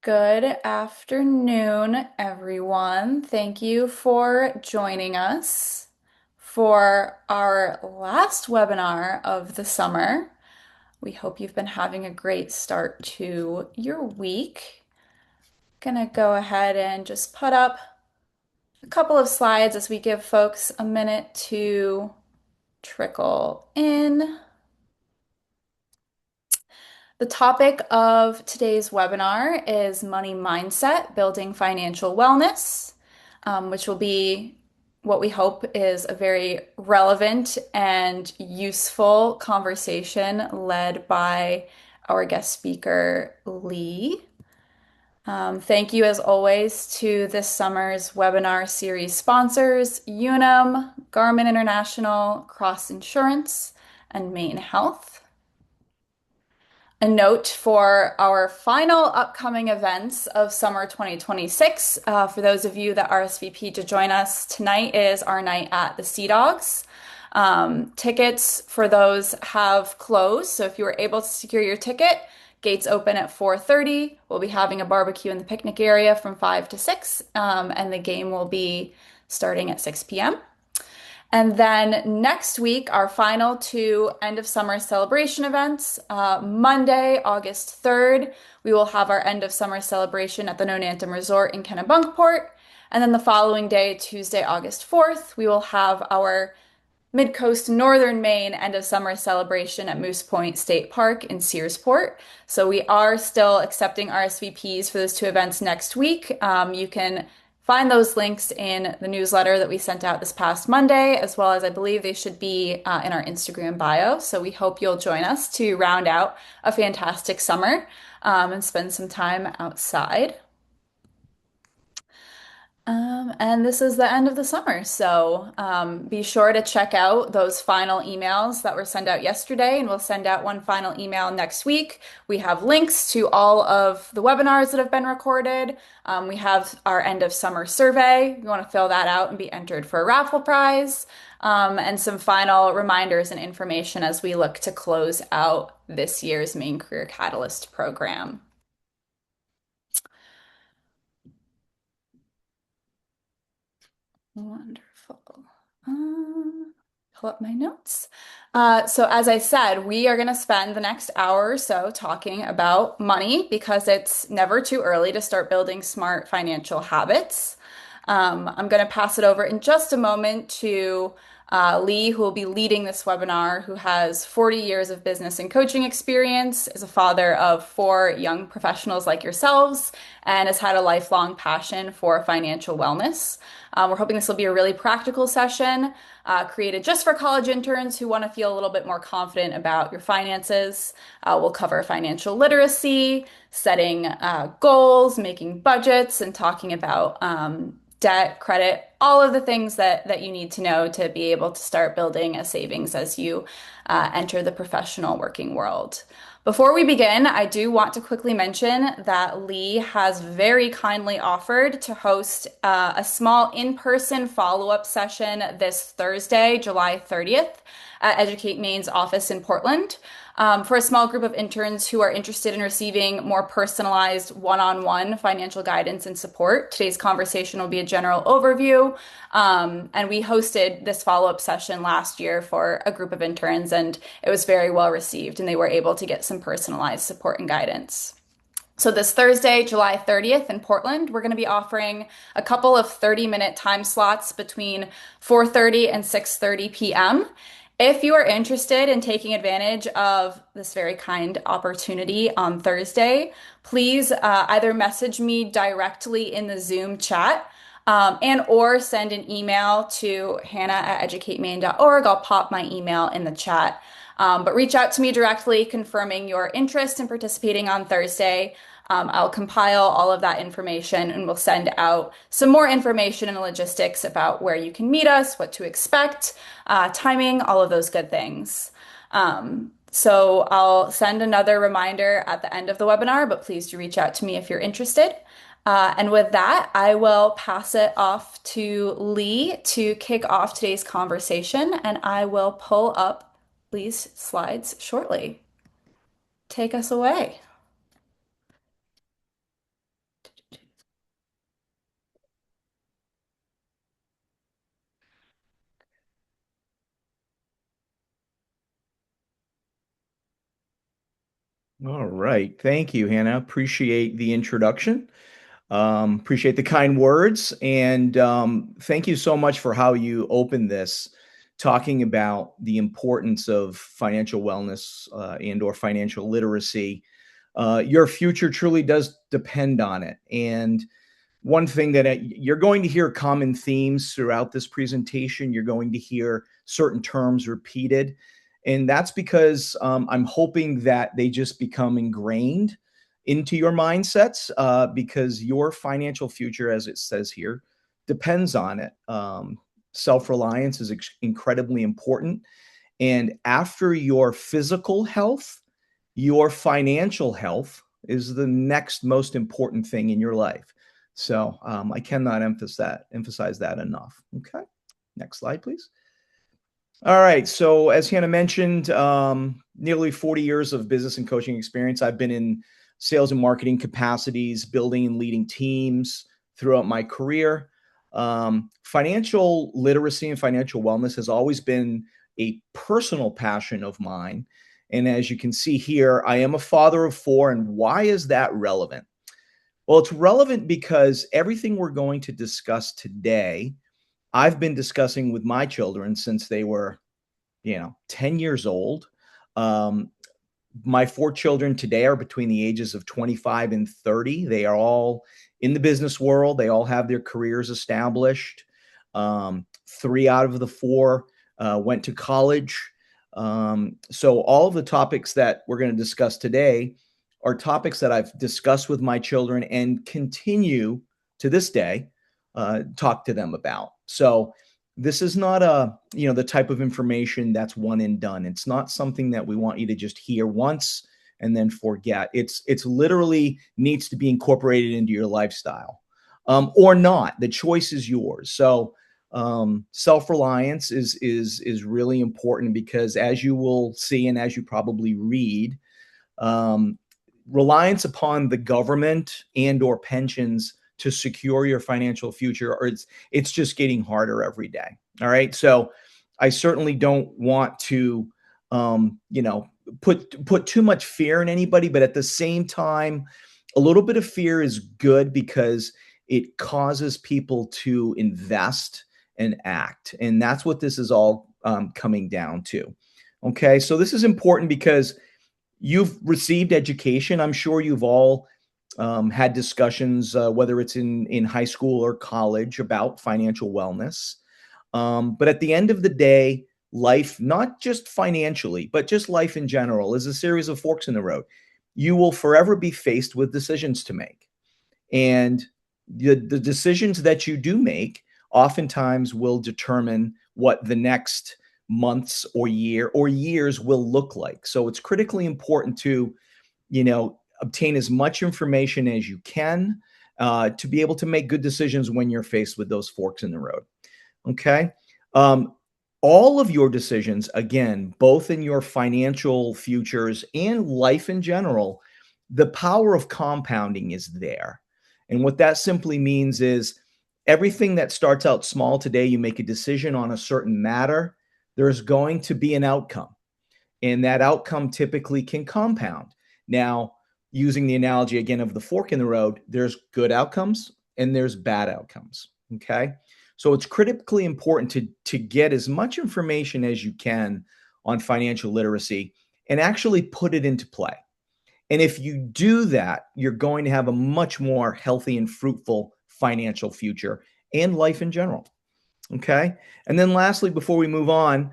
Good afternoon, everyone. Thank you for joining us for our last webinar of the summer. We hope you've been having a great start to your week. Gonna go ahead and just put up a couple of slides as we give folks a minute to trickle in. The topic of today's webinar is money mindset, building financial wellness, which will be what we hope is a very relevant and useful conversation led by our guest speaker, Lee. Thank you, as always, to this summer's webinar series sponsors, Unum, Garmin International, Cross Insurance, and Maine Health. A note for our final upcoming events of summer 2026. For those of you that RSVP to join us, tonight is our night at the Sea Dogs. Tickets for those have closed, so if you were able to secure your ticket, gates open at 4:30. We'll be having a barbecue in the picnic area from 5 to 6, and the game will be starting at 6 p.m. And then next week, our final two end of summer celebration events. Monday, August 3rd, we will have our end of summer celebration at the Nonantum Resort in Kennebunkport. And then the following day, Tuesday, August 4th, we will have our Mid-Coast Northern Maine end of summer celebration at Moose Point State Park in Searsport. So we are still accepting RSVPs for those two events next week. You can find those links in the newsletter that we sent out this past Monday, as well as I believe they should be in our Instagram bio. So we hope you'll join us to round out a fantastic summer and spend some time outside. And this is the end of the summer, so be sure to check out those final emails that were sent out yesterday, and we'll send out one final email next week. We have links to all of the webinars that have been recorded. We have our end of summer survey. You want to fill that out and be entered for a raffle prize, and some final reminders and information as we look to close out this year's Maine Career Catalyst program. Wonderful. Pull up my notes. So as I said, we are going to spend the next hour or so talking about money because it's never too early to start building smart financial habits. I'm going to pass it over in just a moment to Lee, who will be leading this webinar, who has 40 years of business and coaching experience, is a father of four young professionals like yourselves, and has had a lifelong passion for financial wellness. We're hoping this will be a really practical session created just for college interns who want to feel a little bit more confident about your finances. We'll cover financial literacy, setting goals, making budgets, and talking about debt, credit, all of the things that you need to know to be able to start building a savings as you enter the professional working world. Before we begin, I do want to quickly mention that Lee has very kindly offered to host a small in-person follow-up session this Thursday, July 30th, at Educate Maine's office in Portland. For a small group of interns who are interested in receiving more personalized one-on-one financial guidance and support. Today's conversation will be a general overview, and we hosted this follow-up session last year for a group of interns, and it was very well received, and they were able to get some personalized support and guidance. So this Thursday, July 30th in Portland, we're going to be offering a couple of 30-minute time slots between 4:30 and 6:30 p.m. If you are interested in taking advantage of this very kind opportunity on Thursday, please either message me directly in the Zoom chat and or send an email to hannah@educatemaine.org. I'll pop my email in the chat. But reach out to me directly confirming your interest in participating on Thursday. I'll compile all of that information and we'll send out some more information and logistics about where you can meet us, what to expect, timing, all of those good things. So I'll send another reminder at the end of the webinar, but please do reach out to me if you're interested. And with that, I will pass it off to Lee to kick off today's conversation, and I will pull up Lee's slides shortly. Take us away. All right. Thank you, Hannah. Appreciate the introduction. Appreciate the kind words. And thank you so much for how you opened this, talking about the importance of financial wellness and or financial literacy. Your future truly does depend on it. And one thing that you're going to hear common themes throughout this presentation. You're going to hear certain terms repeated. And that's because I'm hoping that they just become ingrained into your mindsets because your financial future, as it says here, depends on it. Self reliance is incredibly important. And after your physical health, your financial health is the next most important thing in your life. So I cannot emphasize that enough. Okay, next slide, please. All right. So, as Hannah mentioned, nearly 40 years of business and coaching experience. I've been in sales and marketing capacities, building and leading teams throughout my career. Financial literacy and financial wellness has always been a personal passion of mine. And as you can see here, I am a father of four. And why is that relevant? Well, it's relevant because everything we're going to discuss today, I've been discussing with my children since they were 10 years old. Um, my four children today are between the ages of 25 and 30. They are all in the business world. They all have their careers established. Three out of the four went to college. So, all of the topics that we're going to discuss today are topics that I've discussed with my children and continue to this day talk to them about. So, this is not the type of information that's one and done. It's not something that we want you to just hear once and then forget. It's literally needs to be incorporated into your lifestyle, or not. The choice is yours. So self-reliance is really important because, as you will see and as you probably read, um, reliance upon the government and or pensions to secure your financial future, or it's just getting harder every day. All right. So I certainly don't want to put too much fear in anybody, but at the same time, a little bit of fear is good because it causes people to invest and act. And that's what this is all coming down to. Okay. So this is important because you've received education. I'm sure you've all had discussions, whether it's in high school or college, about financial wellness. But at the end of the day, life, not just financially, but just life in general, is a series of forks in the road. You will forever be faced with decisions to make. And the decisions that you do make oftentimes will determine what the next months or years will look like. So it's critically important to, obtain as much information as you can to be able to make good decisions when you're faced with those forks in the road. Okay. Um, all of your decisions, again, both in your financial futures and life in general, the power of compounding is there. And what that simply means is everything that starts out small today, you make a decision on a certain matter, there's going to be an outcome. And that outcome typically can compound. Now, using the analogy again of the fork in the road, there's good outcomes and there's bad outcomes. Okay. So it's critically important to get as much information as you can on financial literacy and actually put it into play. And if you do that, you're going to have a much more healthy and fruitful financial future and life in general. Okay. And then lastly, before we move on,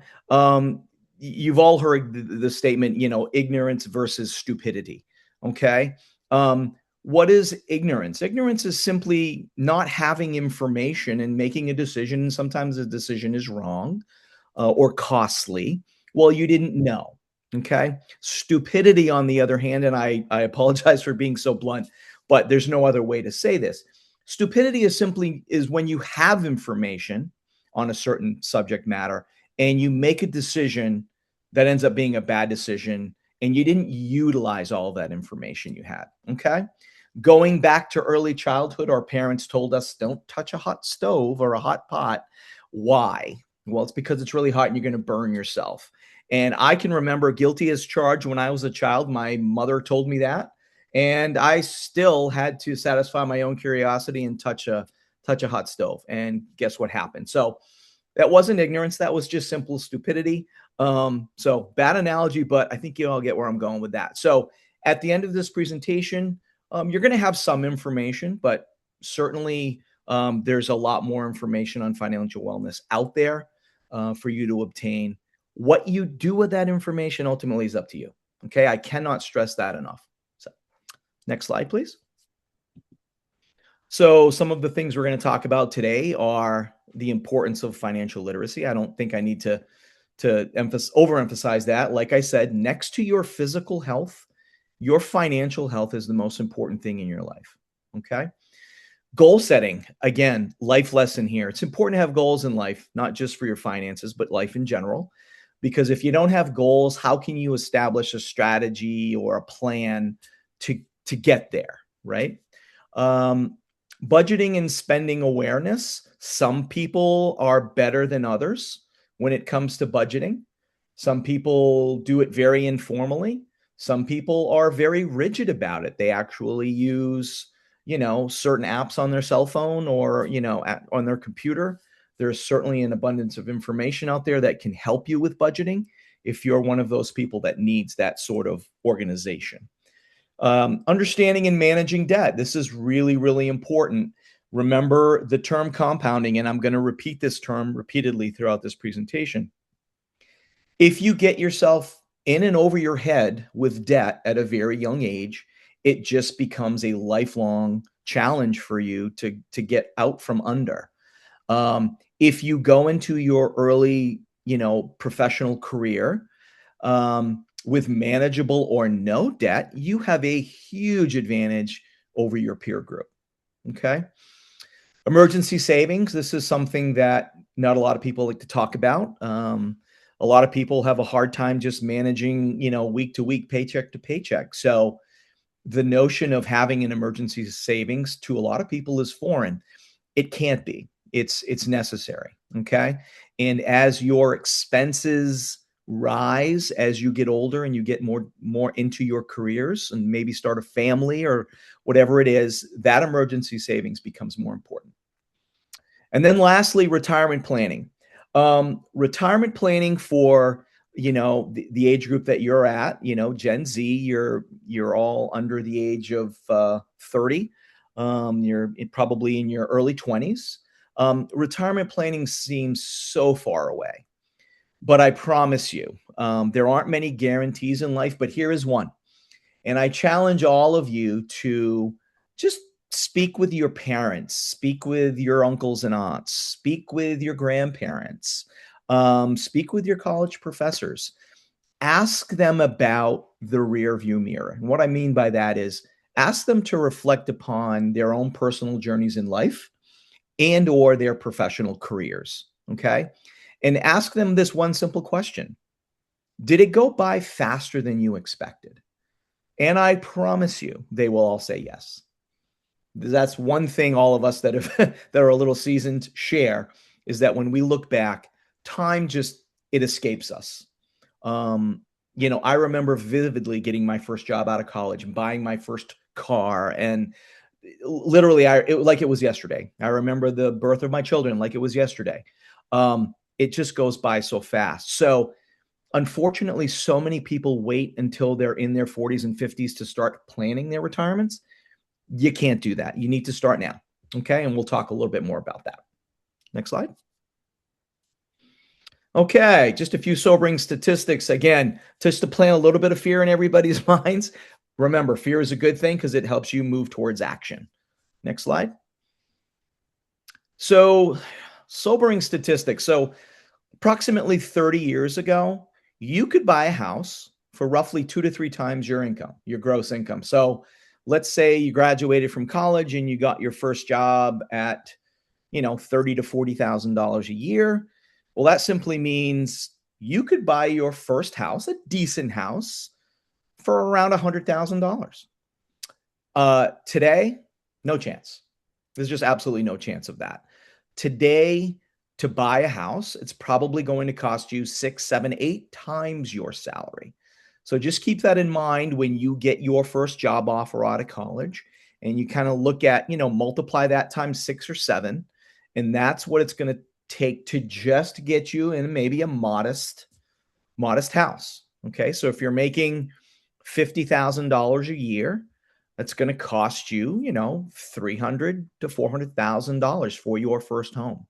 you've all heard the statement, ignorance versus stupidity. Okay. What is ignorance? Ignorance is simply not having information and making a decision. Sometimes the decision is wrong or costly. Well, you didn't know. Okay. Stupidity, on the other hand, and I apologize for being so blunt, but there's no other way to say this. Stupidity is when you have information on a certain subject matter and you make a decision that ends up being a bad decision and you didn't utilize all that information you had. Okay. Going back to early childhood, our parents told us don't touch a hot stove or a hot pot. Why? Well, it's because it's really hot and you're going to burn yourself. And I can remember guilty as charged when I was a child. My mother told me that. And I still had to satisfy my own curiosity and touch a hot stove. And guess what happened? So that wasn't ignorance. That was just simple stupidity. So bad analogy, but I think you all get where I'm going with that. So at the end of this presentation, you're going to have some information, but certainly there's a lot more information on financial wellness out there for you to obtain. What you do with that information ultimately is up to you. Okay. I cannot stress that enough. So next slide, please. So some of the things we're going to talk about today are the importance of financial literacy. I don't think I need to overemphasize that. Like I said, next to your physical health, your financial health is the most important thing in your life. Okay. Goal setting, again, life lesson here. It's important to have goals in life, not just for your finances, but life in general. Because if you don't have goals, how can you establish a strategy or a plan to get there, right? Um, Budgeting and spending awareness. Some people are better than others when it comes to budgeting. Some people do it very informally. Some people are very rigid about it. They actually use, certain apps on their cell phone or, on their computer. There's certainly an abundance of information out there that can help you with budgeting if you're one of those people that needs that sort of organization. Understanding and managing debt. This is really, really important. Remember the term compounding, and I'm going to repeat this term repeatedly throughout this presentation. If you get yourself in and over your head with debt at a very young age, it just becomes a lifelong challenge for you to get out from under. If you go into your early, professional career with manageable or no debt, you have a huge advantage over your peer group. Okay. Emergency savings. This is something that not a lot of people like to talk about. A lot of people have a hard time just managing, week to week, paycheck to paycheck. So the notion of having an emergency savings to a lot of people is foreign. It can't be. It's necessary. Okay. And as your expenses rise as you get older and you get more into your careers and maybe start a family or whatever it is, that emergency savings becomes more important. And then lastly, retirement planning. Retirement planning for the age group that you're at, Gen Z, you're all under the age of 30. You're probably in your early 20s. Retirement planning seems so far away, but I promise you, there aren't many guarantees in life, but here is one. And I challenge all of you to just speak with your parents, speak with your uncles and aunts, speak with your grandparents, speak with your college professors. Ask them about the rear view mirror. And what I mean by that is ask them to reflect upon their own personal journeys in life and or their professional careers. Okay. And ask them this one simple question. Did it go by faster than you expected? And I promise you, they will all say yes. That's one thing all of us that have that are a little seasoned share is that when we look back, time just it escapes us. I remember vividly getting my first job out of college and buying my first car, and literally, like it was yesterday. I remember the birth of my children like it was yesterday. It just goes by so fast. So unfortunately, so many people wait until they're in their 40s and 50s to start planning their retirements. You can't do that. You need to start now. Okay. And we'll talk a little bit more about that. Next slide. Okay. Just a few sobering statistics. Again, just to plant a little bit of fear in everybody's minds. Remember, fear is a good thing because it helps you move towards action. Next slide. So, sobering statistics. So, approximately 30 years ago, you could buy a house for roughly 2 to 3 times your income, your gross income. So let's say you graduated from college and you got your first job at, $30,000 to $40,000 a year. Well, that simply means you could buy your first house, a decent house, for around $100,000. Today, no chance. There's just absolutely no chance of that. Today, To buy a house, it's probably going to cost you 6, 7, 8 times your salary. So just keep that in mind when you get your first job offer out of college and you kind of look at, multiply that times 6 or 7. And that's what it's going to take to just get you in maybe a modest house. Okay. So if you're making $50,000 a year, that's going to cost you, $300,000 to $400,000 for your first home.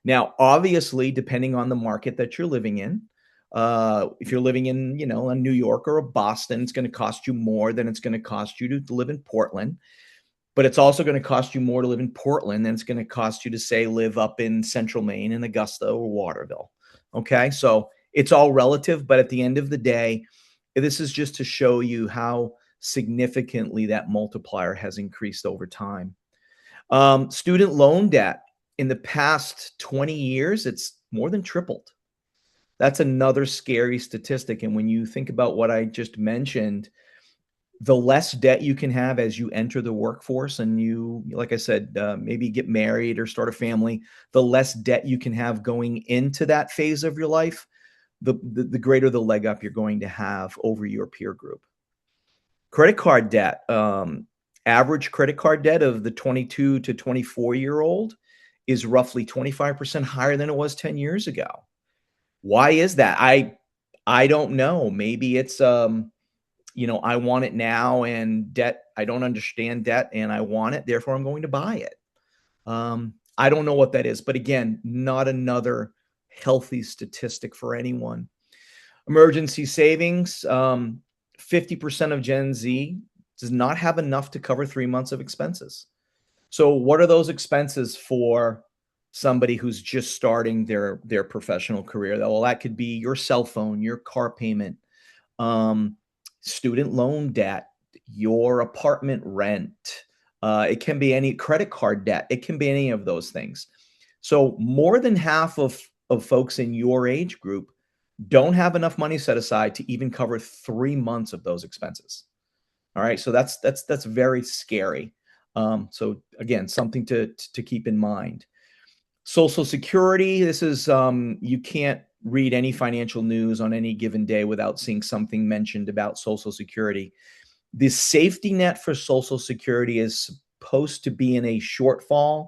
Now, obviously, depending on the market that you're living in, if you're living in, a New York or a Boston, it's going to cost you more than it's going to cost you to live in Portland. But it's also going to cost you more to live in Portland than it's going to cost you to, say, live up in Central Maine in Augusta or Waterville. Okay, so it's all relative, but at the end of the day, this is just to show you how significantly that multiplier has increased over time. Student loan debt in the past 20 years, it's more than tripled. That's another scary statistic. And when you think about what I just mentioned, the less debt you can have as you enter the workforce and you, like I said, maybe get married or start a family, the less debt you can have going into that phase of your life, the greater the leg up you're going to have over your peer group. Credit card debt, average credit card debt of the 22 to 24-year-old is roughly 25% higher than it was 10 years ago. Why is that? I don't know. Maybe it's I want it now, and debt, I don't understand debt and I want it, therefore I'm going to buy it. I don't know what that is, but again, not another healthy statistic for anyone. Emergency savings, 50% of Gen Z does not have enough to cover 3 months of expenses. So what are those expenses for somebody who's just starting their professional career? Well, that could be your cell phone, your car payment, student loan debt, your apartment rent. It can be any credit card debt. It can be any of those things. So more than half of folks in your age group don't have enough money set aside to even cover 3 months of those expenses. All right, so that's very scary. So again, something to keep in mind. Social Security. This is you can't read any financial news on any given day without seeing something mentioned about Social Security. The safety net for Social Security is supposed to be in a shortfall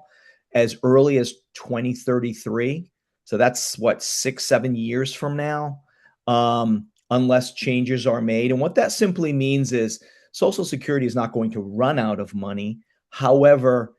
as early as 2033. So that's what, 6, 7 years from now, unless changes are made. And what that simply means is Social Security is not going to run out of money. However,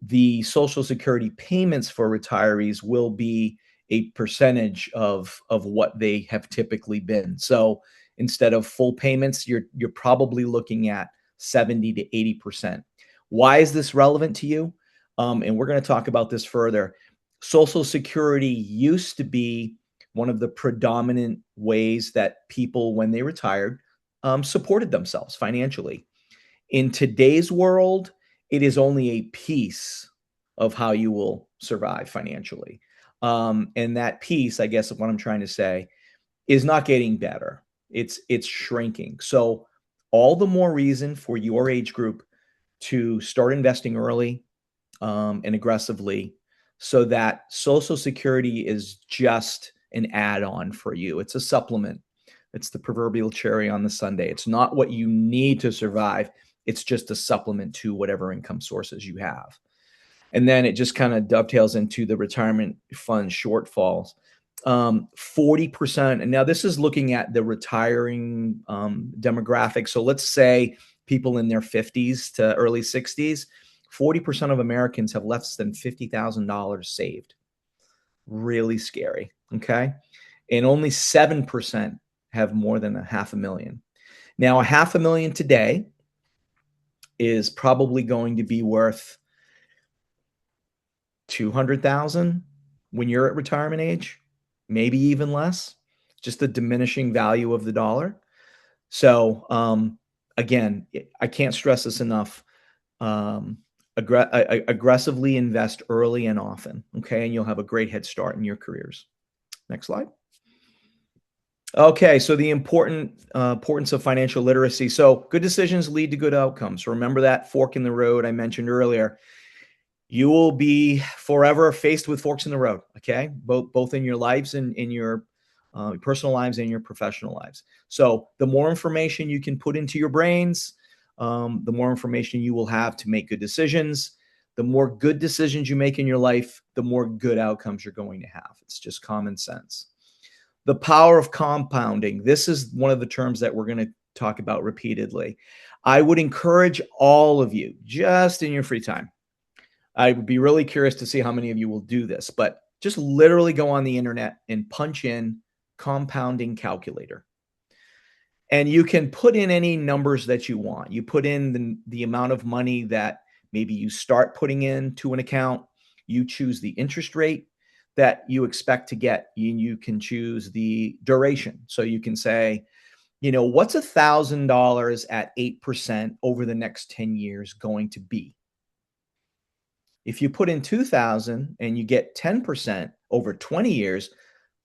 the Social Security payments for retirees will be a percentage of what they have typically been. So instead of full payments, you're probably looking at 70 to 80%. Why is this relevant to you? And we're going to talk about this further. Social Security used to be one of the predominant ways that people, when they retired, supported themselves financially. In today's world, it is only a piece of how you will survive financially. And that piece, I guess what I'm trying to say, is not getting better. It's shrinking. So all the more reason for your age group to start investing early and aggressively so that Social Security is just an add-on for you. It's a supplement. It's the proverbial cherry on the sundae. It's not what you need to survive. It's just a supplement to whatever income sources you have. And then it just kind of dovetails into the retirement fund shortfalls. 40%, and now this is looking at the retiring demographic. So let's say people in their 50s to early 60s, 40% of Americans have less than $50,000 saved. Really scary, okay? And only 7% have more than $500,000. Now, $500,000 today is probably going to be worth 200,000 when you're at retirement age, maybe even less, just the diminishing value of the dollar. So again, I can't stress this enough. Aggressively invest early and often, okay? And you'll have a great head start in your careers. Next slide. Okay, so the importance of financial literacy. So good decisions lead to good outcomes. Remember that fork in the road I mentioned earlier. you will be forever faced with forks in the road. Okay, both in your lives and in your personal lives and your professional lives. So the more information you can put into your brains, the more information you will have to make good decisions. The more good decisions you make in your life, the more good outcomes you're going to have. It's just common sense. The power of compounding. This is one of the terms that we're going to talk about repeatedly. I would encourage all of you, just in your free time, I would be really curious to see how many of you will do this, but just literally go on the internet and punch in compounding calculator. And you can put in any numbers that you want. You put in the amount of money that maybe you start putting into an account. You choose the interest rate that you expect to get. You can choose the duration. So you can say, what's $1,000 at 8% over the next 10 years going to be? If you put in 2,000 and you get 10% over 20 years,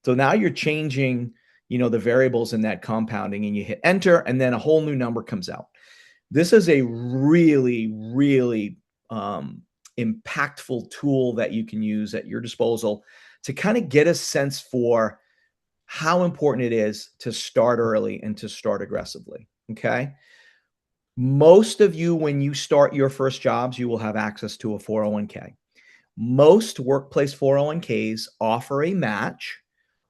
so now you're changing, the variables in that compounding, and you hit enter, and then a whole new number comes out. This is a really, really impactful tool that you can use at your disposal to kind of get a sense for how important it is to start early and to start aggressively. Okay. Most of you, when you start your first jobs, you will have access to a 401k. Most workplace 401ks offer a match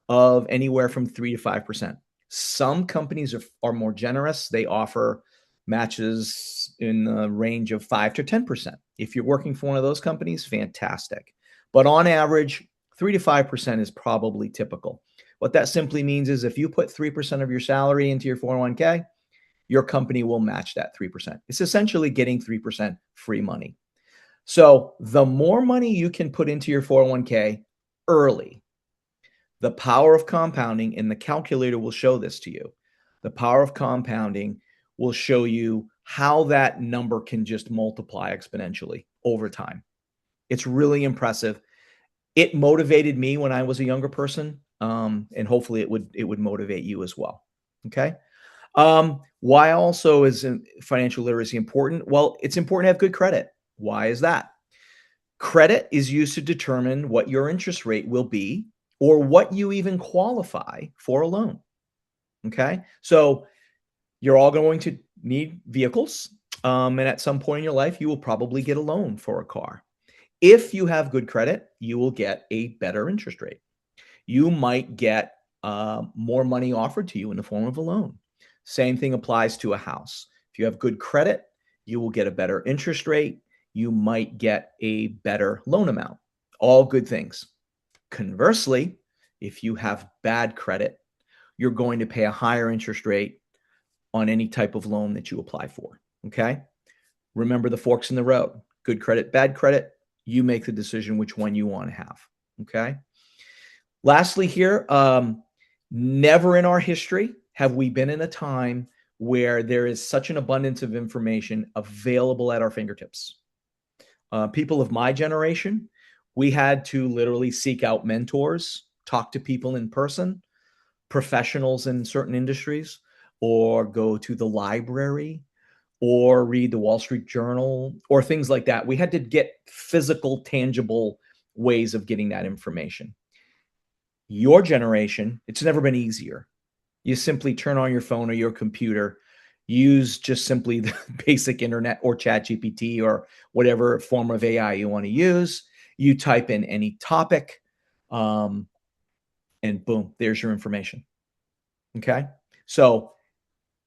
of anywhere from 3 to 5%. Some companies are more generous. They offer matches in the range of 5 to 10%. If you're working for one of those companies, fantastic. But on average, 3 to 5% is probably typical. What that simply means is if you put 3% of your salary into your 401k, your company will match that 3%. It's essentially getting 3% free money. So the more money you can put into your 401k early, the power of compounding, and the calculator will show this to you. The power of compounding will show you how that number can just multiply exponentially over time. It's really impressive. It motivated me when I was a younger person, and hopefully it would motivate you as well. Okay. Why also is financial literacy important? Well, it's important to have good credit. Why is that? Credit is used to determine what your interest rate will be or what you even qualify for a loan. Okay. So you're all going to need vehicles. And at some point in your life, you will probably get a loan for a car. If you have good credit, you will get a better interest rate. You might get more money offered to you in the form of a loan. Same thing applies to a house. If you have good credit, you will get a better interest rate. You might get a better loan amount. All good things. Conversely, if you have bad credit, you're going to pay a higher interest rate on any type of loan that you apply for. Okay. Remember the forks in the road. Good credit, bad credit. You make the decision which one you want to have. Okay. Lastly, here, never in our history have we been in a time where there is such an abundance of information available at our fingertips. People of my generation, we had to literally seek out mentors, talk to people in person, professionals in certain industries, or go to the library, or read the Wall Street Journal, or things like that. We had to get physical, tangible ways of getting that information. Your generation, it's never been easier. You simply turn on your phone or your computer, use just simply the basic internet or chat GPT or whatever form of AI you want to use. You type in any topic, and boom, there's your information. Okay. So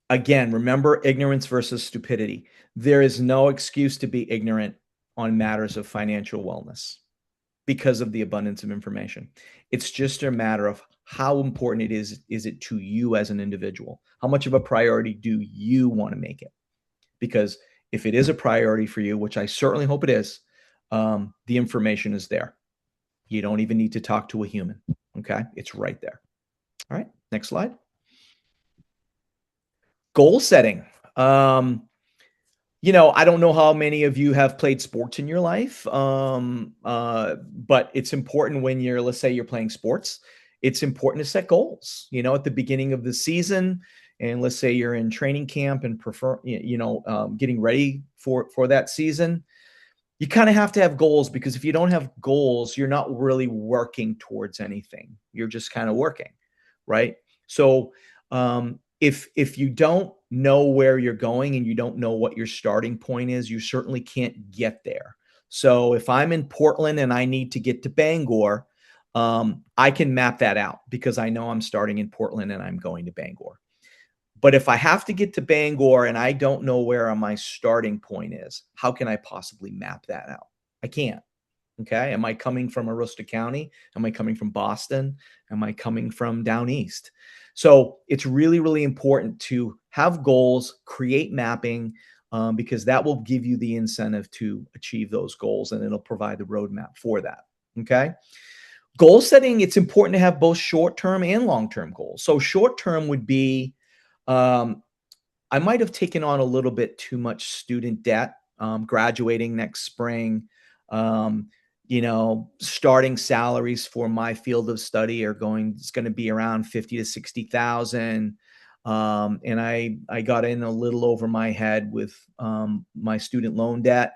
again, remember ignorance versus stupidity. There is no excuse to be ignorant on matters of financial wellness because of the abundance of information. It's just a matter of how important it is it to you as an individual? How much of a priority do you want to make it? Because if it is a priority for you, which I certainly hope it is, the information is there. You don't even need to talk to a human. Okay. It's right there. All right. Next slide. Goal setting. I don't know how many of you have played sports in your life, but it's important when let's say you're playing sports, it's important to set goals, at the beginning of the season. And let's say you're in training camp and getting ready for that season. you kind of have to have goals, because if you don't have goals, you're not really working towards anything. You're just kind of working, right? So if you don't know where you're going and you don't know what your starting point is, you certainly can't get there. So if I'm in Portland and I need to get to Bangor, I can map that out because I know I'm starting in Portland and I'm going to Bangor. But if I have to get to Bangor and I don't know where my starting point is, how can I possibly map that out? I can't. Okay. Am I coming from Aroostook County? Am I coming from Boston? Am I coming from down east? So it's really, really important to have goals, create mapping, because that will give you the incentive to achieve those goals and it'll provide the roadmap for that. Okay. Goal setting, it's important to have both short term and long term goals. So, short term would be um, I might have taken on a little bit too much student debt, graduating next spring. Um, Starting salaries for my field of study it's going to be around 50 to 60,000. And I got in a little over my head with my student loan debt.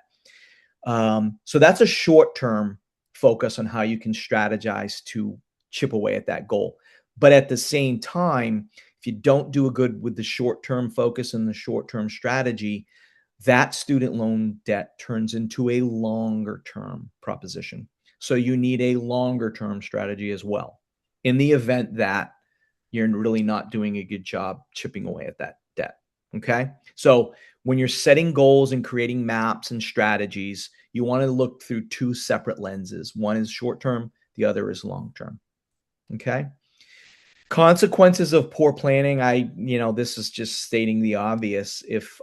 So that's a short term focus on how you can strategize to chip away at that goal. But at the same time, if you don't do a good with the short term focus and the short term strategy, that student loan debt turns into a longer term proposition. So you need a longer term strategy as well in the event that you're really not doing a good job chipping away at that debt. Okay. So when you're setting goals and creating maps and strategies, you want to look through two separate lenses. One is short term, the other is long term. Okay. Consequences of poor planning. This is just stating the obvious. If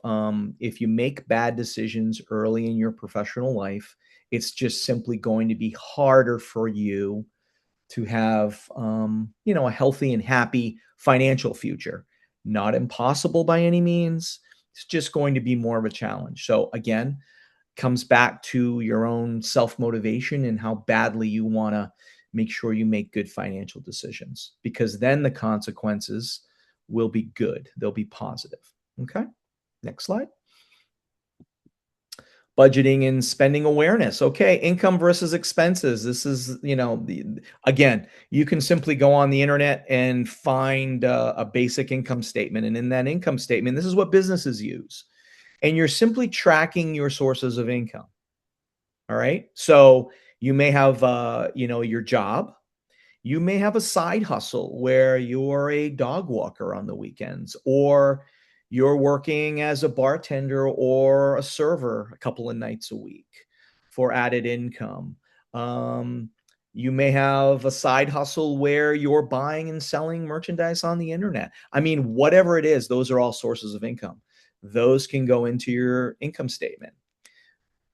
you make bad decisions early in your professional life, it's just simply going to be harder for you to have a healthy and happy financial future. Not impossible by any means. It's just going to be more of a challenge. So again, comes back to your own self-motivation and how badly you want to make sure you make good financial decisions, because then the consequences will be good. They'll be positive. Okay. Next slide. Budgeting and spending awareness. Okay, income versus expenses. This is, again, you can simply go on the internet and find a basic income statement. And in that income statement, this is what businesses use. And you're simply tracking your sources of income. All right. So you may have, your job. You may have a side hustle where you're a dog walker on the weekends, or you're working as a bartender or a server a couple of nights a week for added income. Um, you may have a side hustle where you're buying and selling merchandise on the internet. I mean, whatever it is, those are all sources of income. Those can go into your income statement.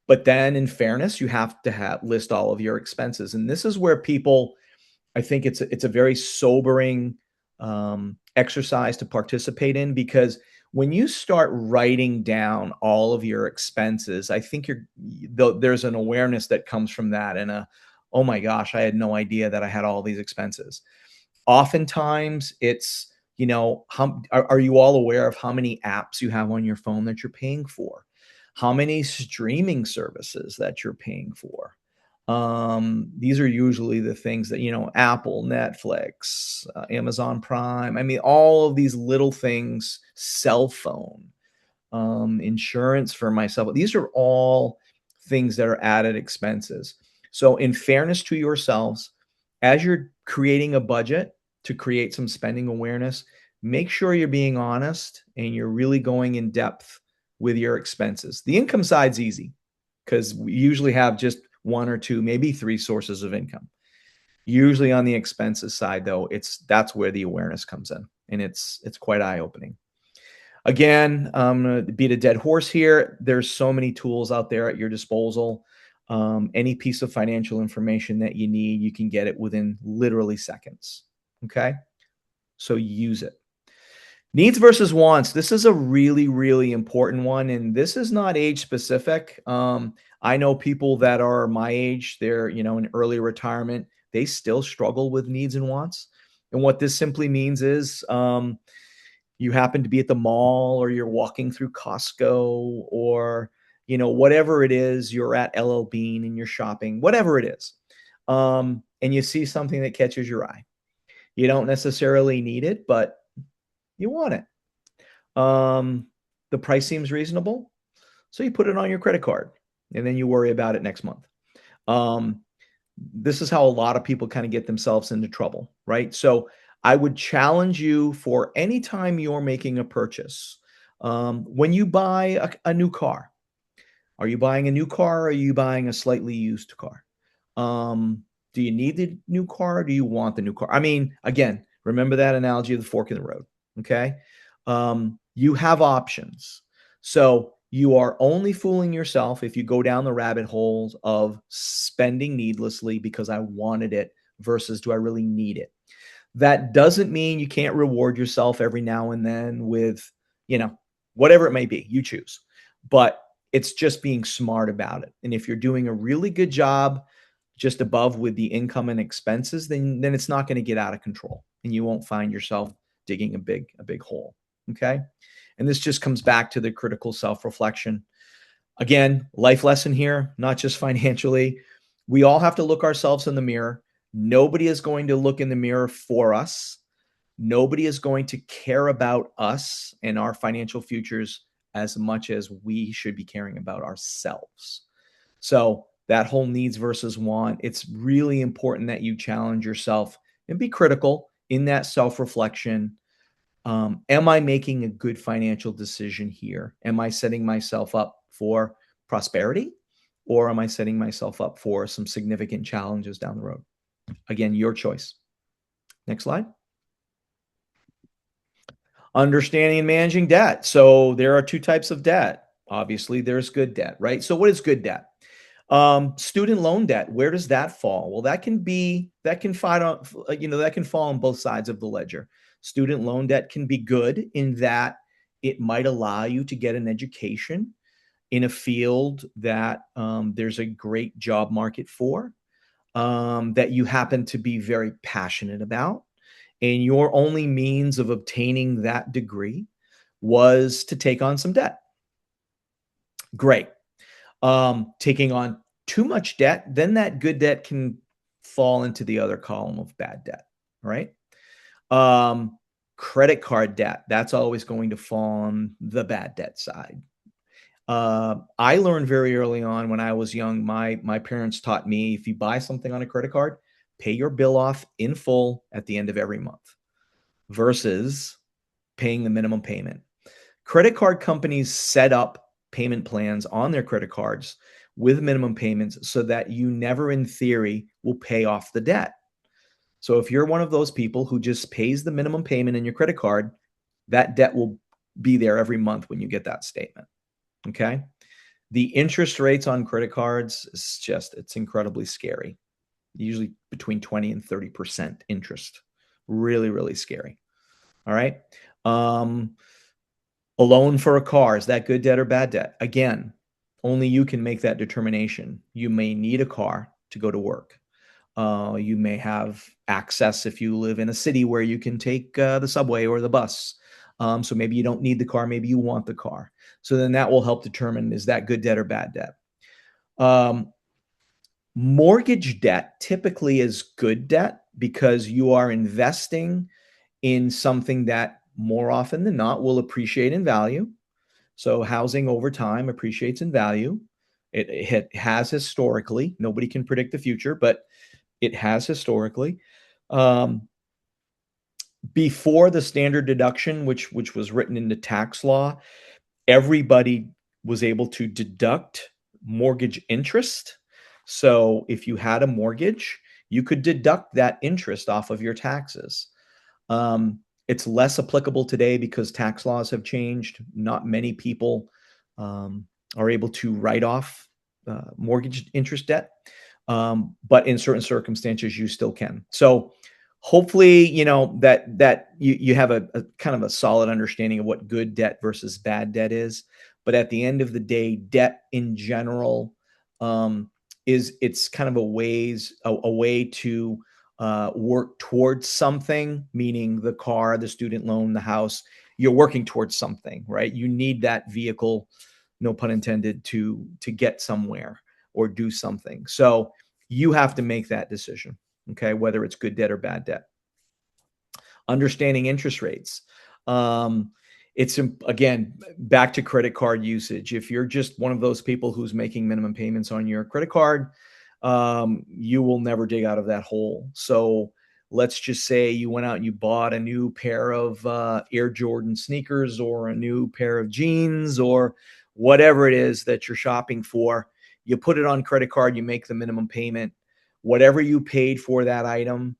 But then, in fairness, you have to list all of your expenses. And this is where people, I think it's a very sobering exercise to participate in, because when you start writing down all of your expenses, I think there's an awareness that comes from that, and oh my gosh, I had no idea that I had all these expenses. Oftentimes, it's how are you all aware of how many apps you have on your phone that you're paying for? How many streaming services that you're paying for? These are usually the things that, Apple, Netflix, Amazon Prime. I mean, all of these little things, cell phone, insurance for myself. These are all things that are added expenses. So, in fairness to yourselves, as you're creating a budget to create some spending awareness, make sure you're being honest and you're really going in depth with your expenses. The income side's easy because we usually have just one or two, maybe three sources of income. Usually on the expenses side, though, that's where the awareness comes in, and it's quite eye opening. Again, I'm going to beat a dead horse here. There's so many tools out there at your disposal. Any piece of financial information that you need, you can get it within literally seconds. Okay, so use it. Needs versus wants. This is a really, really important one, and this is not age specific. I know people that are my age, they're in early retirement. They still struggle with needs and wants, and what this simply means is you happen to be at the mall, or you're walking through Costco, or whatever it is, you're at LL Bean and you're shopping, whatever it is. And you see something that catches your eye. You don't necessarily need it, but you want it. The price seems reasonable. So you put it on your credit card and then you worry about it next month. Um, this is how a lot of people kind of get themselves into trouble, right? So I would challenge you for any time you're making a purchase. When you buy a new car, are you buying a new car or are you buying a slightly used car? Um, do you need the new car or do you want the new car? I mean, again, remember that analogy of the fork in the road. Okay. You have options. So you are only fooling yourself if you go down the rabbit holes of spending needlessly because I wanted it versus do I really need it? That doesn't mean you can't reward yourself every now and then with, you know, whatever it may be, you choose. But it's just being smart about it. And if you're doing a really good job just above with the income and expenses, then it's not going to get out of control and you won't find yourself digging a big hole. Okay? And this just comes back to the critical self-reflection. Again, life lesson here, not just financially. We all have to look ourselves in the mirror. Nobody is going to look in the mirror for us. Nobody is going to care about us and our financial futures as much as we should be caring about ourselves. So, that whole needs versus want, it's really important that you challenge yourself and be critical in that self reflection. Am I making a good financial decision here? Am I setting myself up for prosperity or am I setting myself up for some significant challenges down the road? Again, your choice. Next slide. Understanding and managing debt. So there are two types of debt. Obviously, there's good debt, right? So what is good debt? Student loan debt. Where does that fall? Well, that can fight on, that can fall on both sides of the ledger. Student loan debt can be good in that it might allow you to get an education in a field that there's a great job market for, that you happen to be very passionate about and your only means of obtaining that degree was to take on some debt. Great. Taking on too much debt, then that good debt can fall into the other column of bad debt, right? Credit card debt, that's always going to fall on the bad debt side. I learned very early on when I was young, my parents taught me if you buy something on a credit card, pay your bill off in full at the end of every month versus paying the minimum payment. Credit card companies set up payment plans on their credit cards with minimum payments so that you never, in theory, will pay off the debt. So if you're one of those people who just pays the minimum payment in your credit card, that debt will be there every month when you get that statement. Okay. The interest rates on credit cards is it's incredibly scary. Usually between 20 and 30% interest. Really, really scary. All right. A loan for a car, is that good debt or bad debt? Again, only you can make that determination. You may need a car to go to work. You may have access if you live in a city where you can take the subway or the bus. So maybe you don't need the car, maybe you want the car. So then that will help determine is that good debt or bad debt. Mortgage debt typically is good debt because you are investing in something that more often than not will appreciate in value. So housing over time appreciates in value. It has historically. Nobody can predict the future, but it has historically. Before the standard deduction, which was written into tax law, everybody was able to deduct mortgage interest. So if you had a mortgage, you could deduct that interest off of your taxes. It's less applicable today because tax laws have changed. Not many people are able to write off mortgage interest debt, but in certain circumstances, you still can. So hopefully, that you have a kind of a solid understanding of what good debt versus bad debt is. But at the end of the day, debt in general it's kind of a way to work towards something, meaning the car, the student loan, the house. You're working towards something, right? You need that vehicle no pun intended, to get somewhere or do something. So you have to make that decision, okay, whether it's good debt or bad debt. Understanding interest rates. It's again back to credit card usage. If you're just one of those people who's making minimum payments on your credit card, you will never dig out of that hole. So let's just say you went out and you bought a new pair of Air Jordan sneakers or a new pair of jeans or whatever it is that you're shopping for. You put it on credit card, you make the minimum payment. Whatever you paid for that item,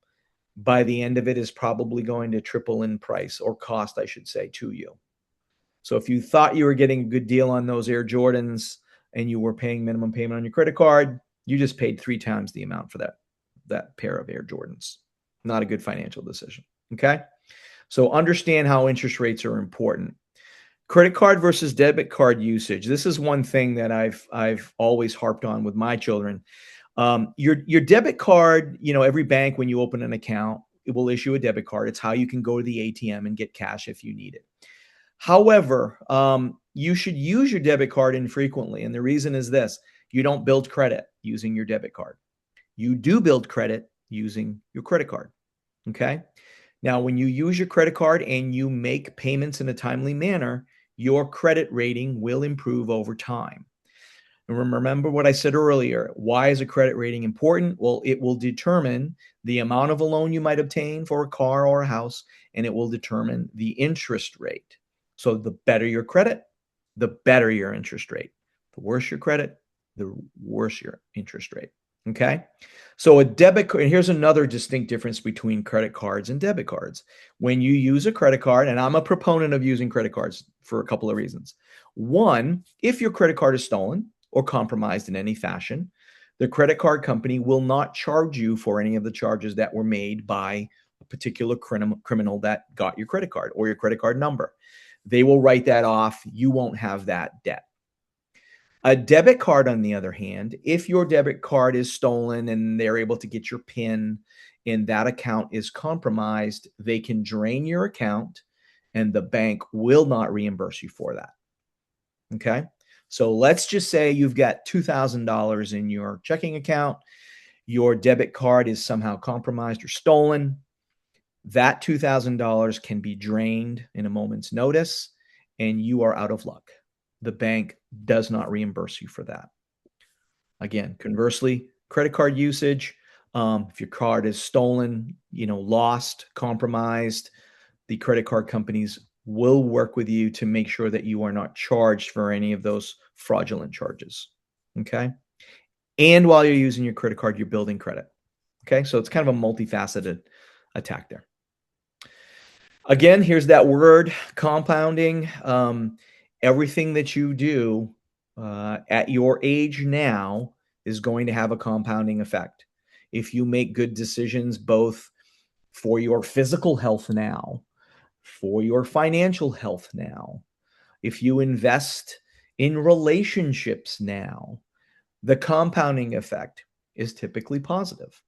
by the end of it is probably going to triple in price or cost, I should say, to you. So if you thought you were getting a good deal on those Air Jordans and you were paying minimum payment on your credit card, you just paid 3 times the amount for that pair of Air Jordans. Not a good financial decision. Okay. So understand how interest rates are important. Credit card versus debit card usage. This is one thing that I've always harped on with my children. Your debit card, every bank, when you open an account, it will issue a debit card. It's how you can go to the ATM and get cash if you need it. However, you should use your debit card infrequently. And the reason is this: you don't build credit using your debit card. You do build credit using your credit card. Okay. Now, when you use your credit card and you make payments in a timely manner, your credit rating will improve over time. And remember what I said earlier. Why is a credit rating important? Well, it will determine the amount of a loan you might obtain for a car or a house, and it will determine the interest rate. So the better your credit, the better your interest rate. The worse your credit, the worse your interest rate. Okay. So a debit card, and here's another distinct difference between credit cards and debit cards. When you use a credit card, and I'm a proponent of using credit cards for a couple of reasons. One, if your credit card is stolen or compromised in any fashion, the credit card company will not charge you for any of the charges that were made by a particular criminal that got your credit card or your credit card number. They will write that off. You won't have that debt. A debit card, on the other hand, if your debit card is stolen and they're able to get your PIN and that account is compromised, they can drain your account and the bank will not reimburse you for that. Okay. So let's just say you've got $2,000 in your checking account. Your debit card is somehow compromised or stolen. That $2,000 can be drained in a moment's notice and you are out of luck. The bank does not reimburse you for that. Again, conversely, credit card usage, if your card is stolen, lost, compromised, the credit card companies will work with you to make sure that you are not charged for any of those fraudulent charges. Okay. And while you're using your credit card, you're building credit. Okay. So it's kind of a multifaceted attack there. Again, here's that word, compounding. Everything that you do at your age now is going to have a compounding effect. If you make good decisions both for your physical health now, for your financial health now, if you invest in relationships now, the compounding effect is typically positive.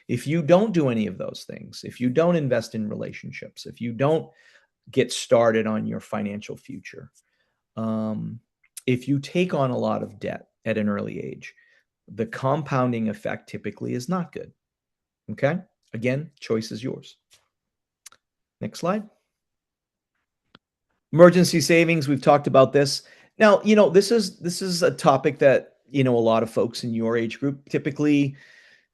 If you don't do any of those things, if you don't invest in relationships, if you don't get started on your financial future, if you take on a lot of debt at an early age, the compounding effect typically is not good. Okay. Again, choice is yours. Next slide. Emergency savings. We've talked about this. Now, this is a topic that, a lot of folks in your age group typically,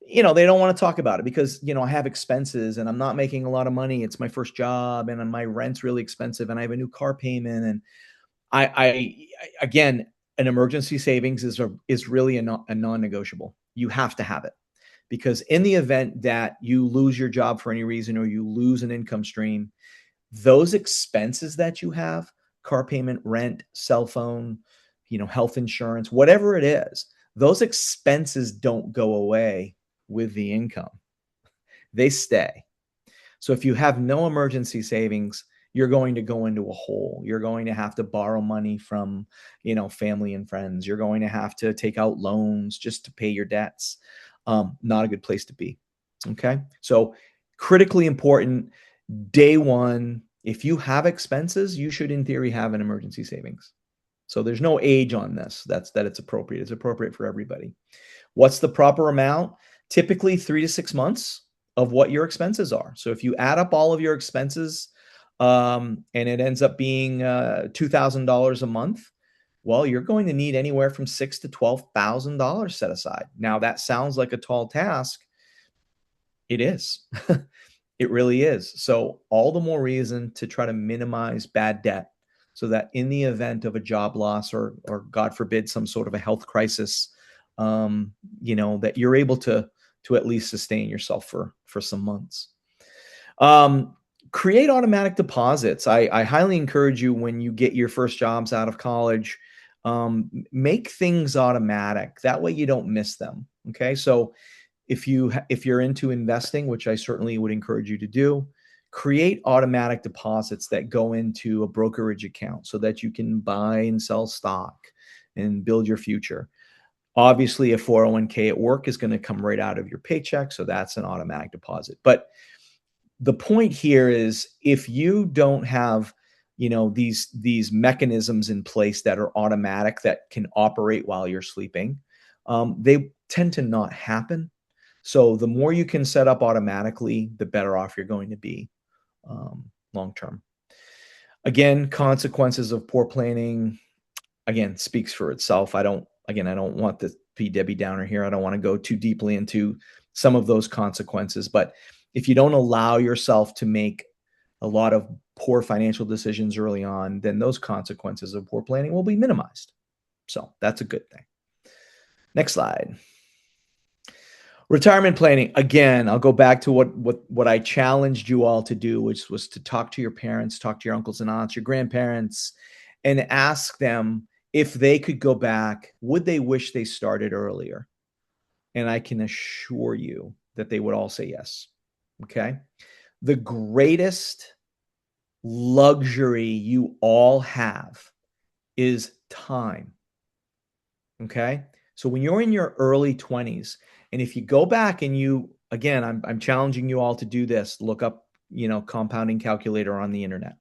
they don't want to talk about it because, I have expenses and I'm not making a lot of money. It's my first job and my rent's really expensive and I have a new car payment. And I again, an emergency savings is really a non-negotiable. You have to have it because in the event that you lose your job for any reason or you lose an income stream, those expenses that you have, car payment, rent, cell phone, health insurance, whatever it is, those expenses don't go away with the income. They stay. So if you have no emergency savings, you're going to go into a hole. You're going to have to borrow money from, family and friends. You're going to have to take out loans just to pay your debts. Not a good place to be. Okay. So critically important. Day one, if you have expenses, you should in theory have an emergency savings. So there's no age on this. That it's appropriate. It's appropriate for everybody. What's the proper amount? Typically 3 to 6 months of what your expenses are. So if you add up all of your expenses, and it ends up being $2,000 a month, well, you're going to need anywhere from $6,000 to $12,000 set aside. Now that sounds like a tall task. It is. It really is. So all the more reason to try to minimize bad debt so that in the event of a job loss or God forbid, some sort of a health crisis, that you're able to at least sustain yourself for some months. Um, Create automatic deposits. I highly encourage you when you get your first jobs out of college, make things automatic. That way you don't miss them. Okay. So if you're into investing, which I certainly would encourage you to do, create automatic deposits that go into a brokerage account so that you can buy and sell stock and build your future. Obviously, a 401k at work is going to come right out of your paycheck, so that's an automatic deposit. But the point here is if you don't have these mechanisms in place that are automatic that can operate while you're sleeping, they tend to not happen. So the more you can set up automatically, the better off you're going to be long term. Again, consequences of poor planning, again, speaks for itself. I don't want to be Debbie Downer here. I don't want to go too deeply into some of those consequences, but if you don't allow yourself to make a lot of poor financial decisions early on, then those consequences of poor planning will be minimized. So that's a good thing. Next slide. Retirement planning. Again, I'll go back to what I challenged you all to do, which was to talk to your parents, talk to your uncles and aunts, your grandparents, and ask them if they could go back, would they wish they started earlier? And I can assure you that they would all say yes. Okay. The greatest luxury you all have is time. Okay. So when you're in your early 20s, and if you go back and again, I'm challenging you all to do this, look up, compounding calculator on the internet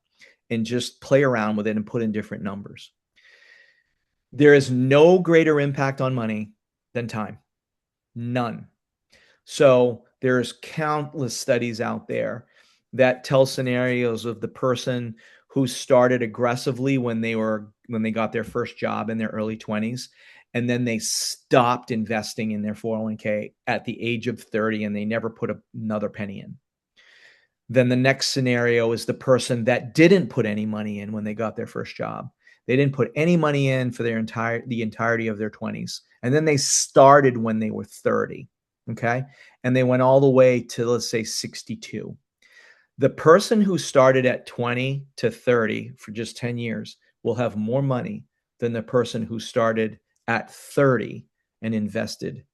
and just play around with it and put in different numbers. There is no greater impact on money than time. None. So there's countless studies out there that tell scenarios of the person who started aggressively when they got their first job in their early 20s, and then they stopped investing in their 401k at the age of 30 and they never put another penny in. Then the next scenario is the person that didn't put any money in when they got their first job. They didn't put any money in for the entirety of their 20s. And then they started when they were 30. Okay. And they went all the way to, let's say, 62. The person who started at 20 to 30 for just 10 years will have more money than the person who started at 30 and invested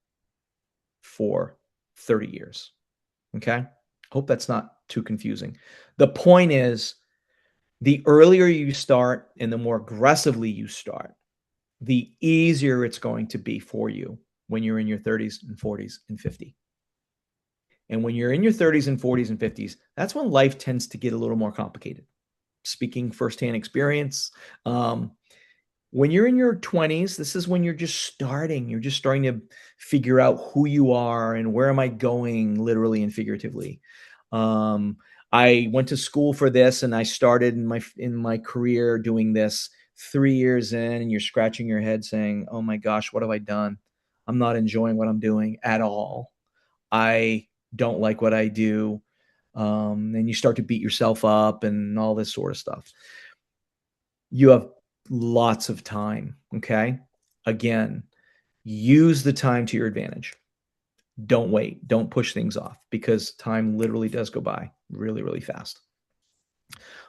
for 30 years. Okay. Hope that's not too confusing. The point is, the earlier you start and the more aggressively you start, the easier it's going to be for you when you're in your 30s and 40s and 50. And when you're in your 30s and 40s and 50s, that's when life tends to get a little more complicated. Speaking firsthand experience, when you're in your 20s, this is when you're just starting. You're just starting to figure out who you are and where am I going, literally and figuratively. I went to school for this, and I started in my career doing this. 3 years in, and you're scratching your head saying, "Oh my gosh, what have I done? I'm not enjoying what I'm doing at all. I don't like what I do." And you start to beat yourself up and all this sort of stuff. You have lots of time. Okay. Again, use the time to your advantage. Don't wait. Don't push things off because time literally does go by really, really fast.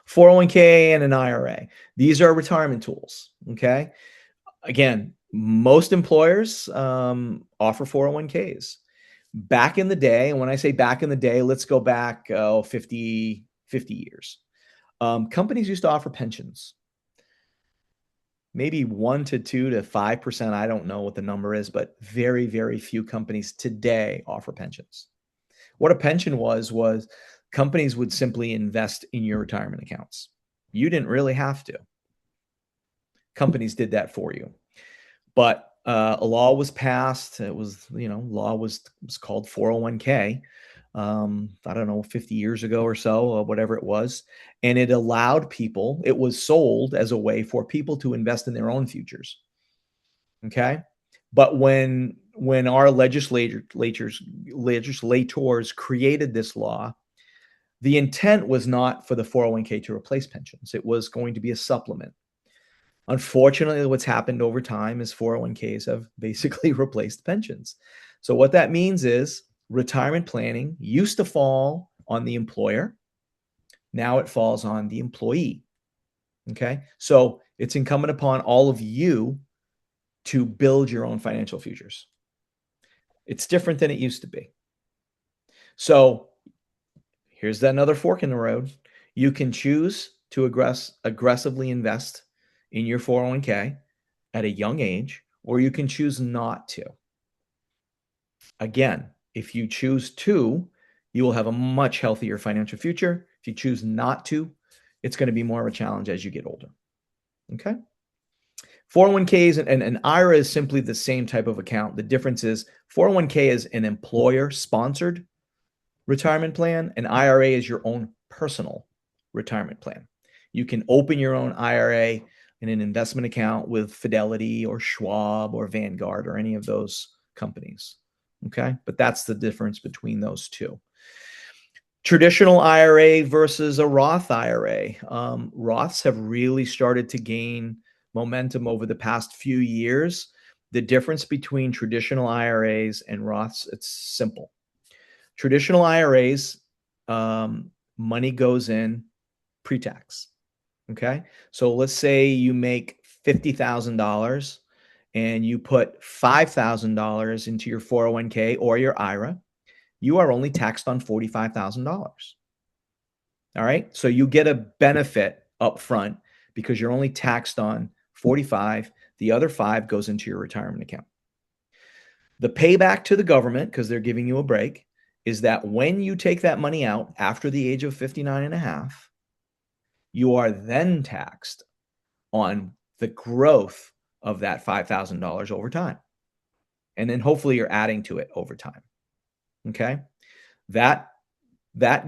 401k and an IRA. These are retirement tools. Okay. Again, most employers offer 401ks. Back in the day, and when I say back in the day, let's go back 50 years. Companies used to offer pensions. Maybe 1 to 2 to 5%. I don't know what the number is, but very, very few companies today offer pensions. What a pension was companies would simply invest in your retirement accounts. You didn't really have to. companies did that for you. But a law was passed. It was, law was called 401k. I don't know, 50 years ago or so, or whatever it was. And it allowed people, it was sold as a way for people to invest in their own futures. Okay. But when our legislators created this law, the intent was not for the 401k to replace pensions. It was going to be a supplement. Unfortunately, what's happened over time is 401ks have basically replaced pensions. So what that means is retirement planning used to fall on the employer. Now it falls on the employee. Okay. So it's incumbent upon all of you to build your own financial futures. It's different than it used to be. So here's another fork in the road. You can choose to aggressively invest in your 401k at a young age, or you can choose not to. Again, if you choose to, you will have a much healthier financial future. If you choose not to, it's going to be more of a challenge as you get older. Okay. 401ks and an IRA is simply the same type of account. The difference is 401k is an employer sponsored retirement plan. An IRA is your own personal retirement plan. You can open your own IRA in an investment account with Fidelity or Schwab or Vanguard or any of those companies. Okay. But that's the difference between those two. Traditional IRA versus a Roth IRA. Roths have really started to gain momentum over the past few years. The difference between traditional IRAs and Roths, it's simple. Traditional IRAs, money goes in pre-tax. Okay. So let's say you make $50,000 and you put $5,000 into your 401k or your IRA. You are only taxed on $45,000. All right. So you get a benefit up front because you're only taxed on 45. The other 5 goes into your retirement account. The payback to the government, because they're giving you a break, is that when you take that money out after the age of 59 and a half, you are then taxed on the growth of that $5,000 over time. And then hopefully you're adding to it over time. Okay. That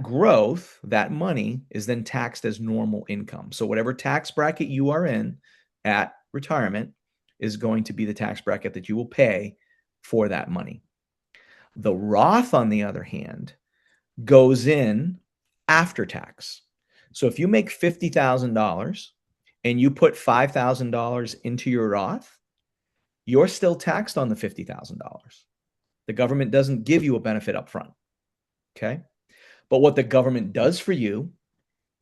growth, that money is then taxed as normal income. So whatever tax bracket you are in at retirement is going to be the tax bracket that you will pay for that money. The Roth, on the other hand, goes in after tax. So if you make $50,000 and you put $5,000 into your Roth, you're still taxed on the $50,000. The government doesn't give you a benefit up front. Okay. But what the government does for you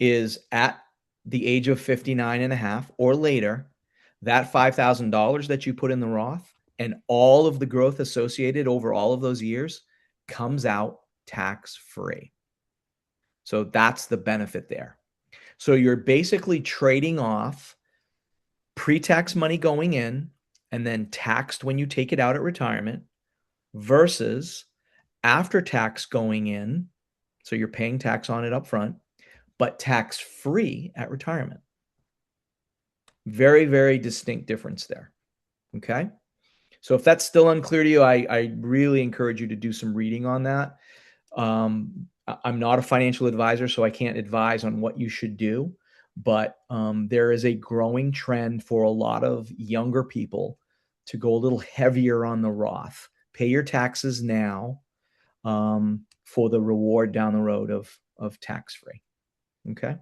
is at the age of 59 and a half or later, that $5,000 that you put in the Roth and all of the growth associated over all of those years comes out tax free. So that's the benefit there. So you're basically trading off pre-tax money going in and then taxed when you take it out at retirement versus after tax going in. So you're paying tax on it up front, but tax free at retirement. Very, very distinct difference there. Okay. So if that's still unclear to you, I really encourage you to do some reading on that. I'm not a financial advisor, so I can't advise on what you should do, but there is a growing trend for a lot of younger people to go a little heavier on the Roth. Pay your taxes now for the reward down the road of tax-free. Okay.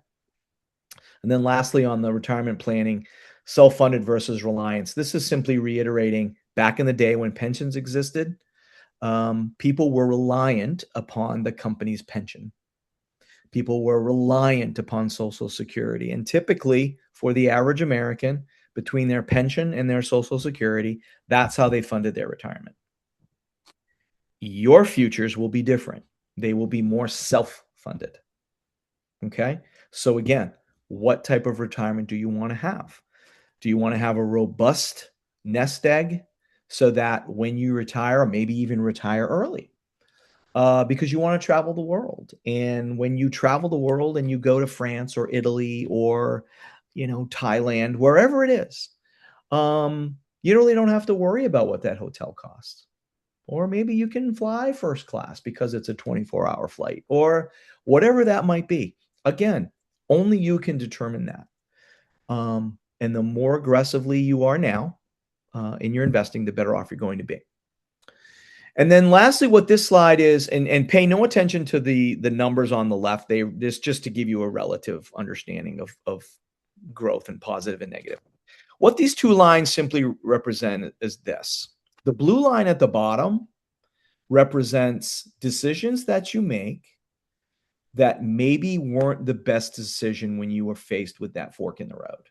And then lastly, on the retirement planning, self-funded versus reliance. This is simply reiterating back in the day when pensions existed, people were reliant upon the company's pension. People were reliant upon Social Security. And typically, for the average American, between their pension and their Social Security, that's how they funded their retirement. Your futures will be different. They will be more self-funded. Okay. So again, what type of retirement do you want to have? Do you want to have a robust nest egg so that when you retire, or maybe even retire early, because you want to travel the world? And when you travel the world and you go to France or Italy or, Thailand, wherever it is, you really don't have to worry about what that hotel costs. Or maybe you can fly first class because it's a 24-hour flight or whatever that might be. Again, only you can determine that. And the more aggressively you are now in your investing, the better off you're going to be. And then lastly, what this slide is, and pay no attention to the numbers on the left. This just to give you a relative understanding of growth and positive and negative. What these two lines simply represent is this. The blue line at the bottom represents decisions that you make that maybe weren't the best decision when you were faced with that fork in the road.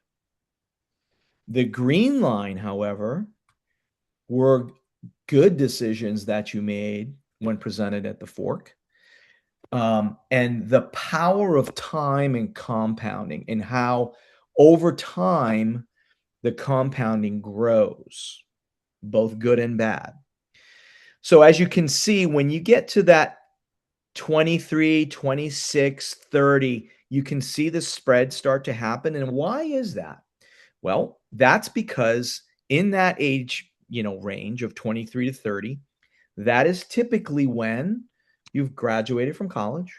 The green line, however, were good decisions that you made when presented at the fork. And the power of time and compounding, and how over time the compounding grows, both good and bad. So as you can see, when you get to that 23, 26, 30, you can see the spread start to happen. And why is that? Well, that's because in that age, range of 23 to 30, that is typically when you've graduated from college,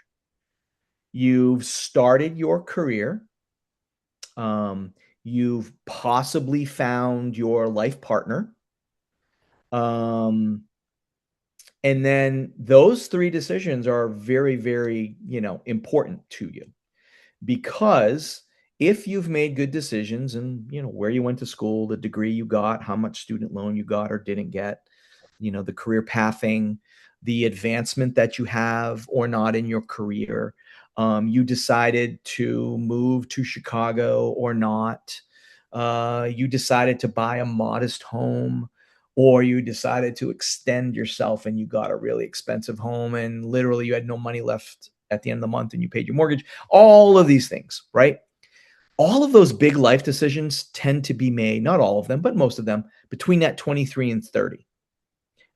you've started your career, you've possibly found your life partner, and then those three decisions are very, very, important to you, because if you've made good decisions and, where you went to school, the degree you got, how much student loan you got or didn't get, the career pathing, the advancement that you have or not in your career, you decided to move to Chicago or not, you decided to buy a modest home, or you decided to extend yourself and you got a really expensive home and literally you had no money left at the end of the month and you paid your mortgage. All of these things, right? All of those big life decisions tend to be made, not all of them, but most of them, between that 23 and 30.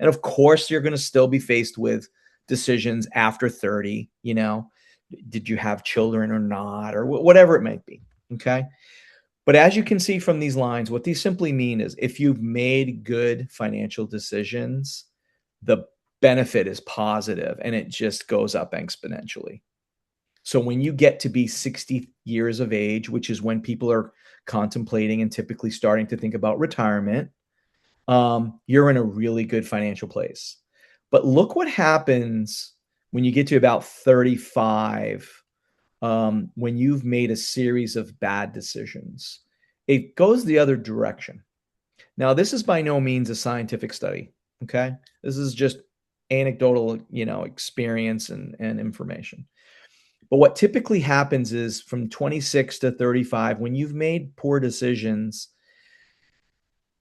And of course, you're going to still be faced with decisions after 30, did you have children or not, or whatever it might be. Okay. But as you can see from these lines, what these simply mean is if you've made good financial decisions, the benefit is positive and it just goes up exponentially. So when you get to be 60 years of age, which is when people are contemplating and typically starting to think about retirement, you're in a really good financial place. But look what happens when you get to about 35, when you've made a series of bad decisions. It goes the other direction. Now, this is by no means a scientific study, okay? This is just anecdotal, experience and information. But what typically happens is from 26 to 35, when you've made poor decisions,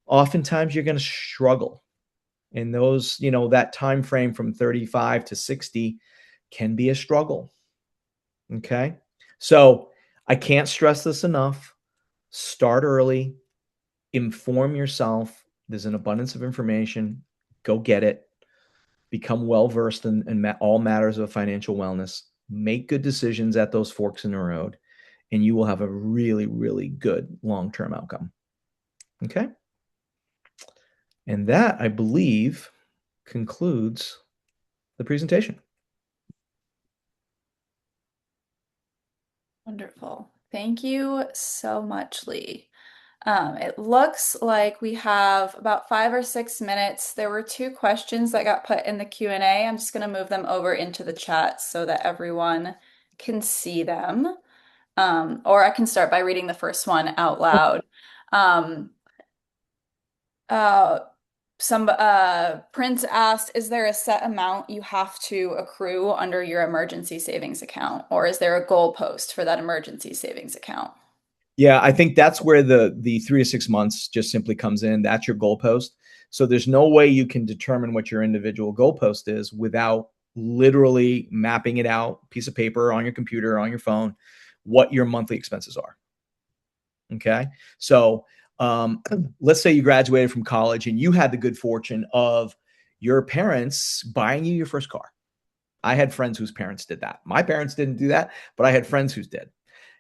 oftentimes you're going to struggle. And those, that time frame from 35 to 60 can be a struggle. Okay? So, I can't stress this enough. Start early, inform yourself. There's an abundance of information. Go get it. Become well versed in all matters of financial wellness. Make good decisions at those forks in the road, and you will have a really, really good long-term outcome. Okay? And that, I believe, concludes the presentation. Wonderful. Thank you so much, Lee. It looks like we have about 5 or 6 minutes. There were two questions that got put in the Q&A. I'm just going to move them over into the chat so that everyone can see them. Or I can start by reading the first one out loud. Um, uh, Prince asked, is there a set amount you have to accrue under your emergency savings account, or is there a goalpost for that emergency savings account? Yeah, I think that's where the 3 to 6 months just simply comes in. That's your goalpost. So there's no way you can determine what your individual goalpost is without literally mapping it out, piece of paper on your computer, on your phone, what your monthly expenses are. Okay. So let's say you graduated from college and you had the good fortune of your parents buying you your first car. I had friends whose parents did that. My parents didn't do that, but I had friends who did.